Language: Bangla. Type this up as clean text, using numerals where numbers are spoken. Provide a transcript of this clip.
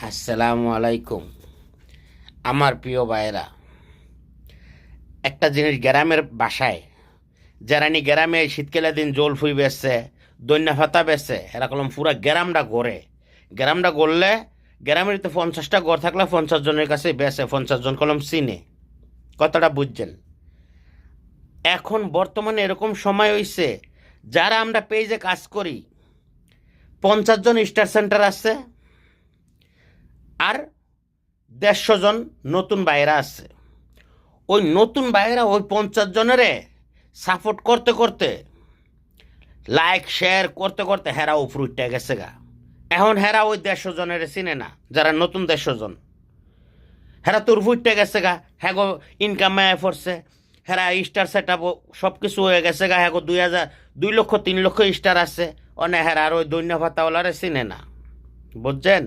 আসসালামু আলাইকুম। আমার প্রিয় ভাইয়েরা, একটা জিনিস গ্রামের বাসায় যারা নি গ্রামে শীতকালের দিন জলফুই বেচছে, দৈন্যা ফাতা বেচছে, এরা কলম পুরা গ্রামটা গড়ে। গ্রামটা গড়লে গ্রামের তো 50টা ঘর থাকলে 50 জনের কাছে বেচে, 50 জন কলম চিনে। কথাটা বুঝছেন? এখন বর্তমানে এরকম সময় হইছে, যারা আমরা পেজে কাজ করি 50 জন স্টার সেন্টার আছে, আর 150 জন নতুন বাইরা আছে। ওই নতুন বাইরা ওই 50 জনেরে সাপোর্ট করতে করতে, লাইক শেয়ার করতে করতে হেরা উপর উঠে গেছে গা। এখন হেরা ওই 150 জনের চিনে না, যারা নতুন 150 জন হেরা তোর উঠে গেছে গা। হ্যাঁ গো, ইনকাম মায়া পড়ছে, হেরা স্টার সেট আপ সব কিছু হয়ে গেছে গা। হ্যাঁ গো, 2 লক্ষ 3 লক্ষ স্টার আছে। অনেক হেরা আর ওই দৈন্য ভাতাওয়ালারে চিনে না, বুঝছেন?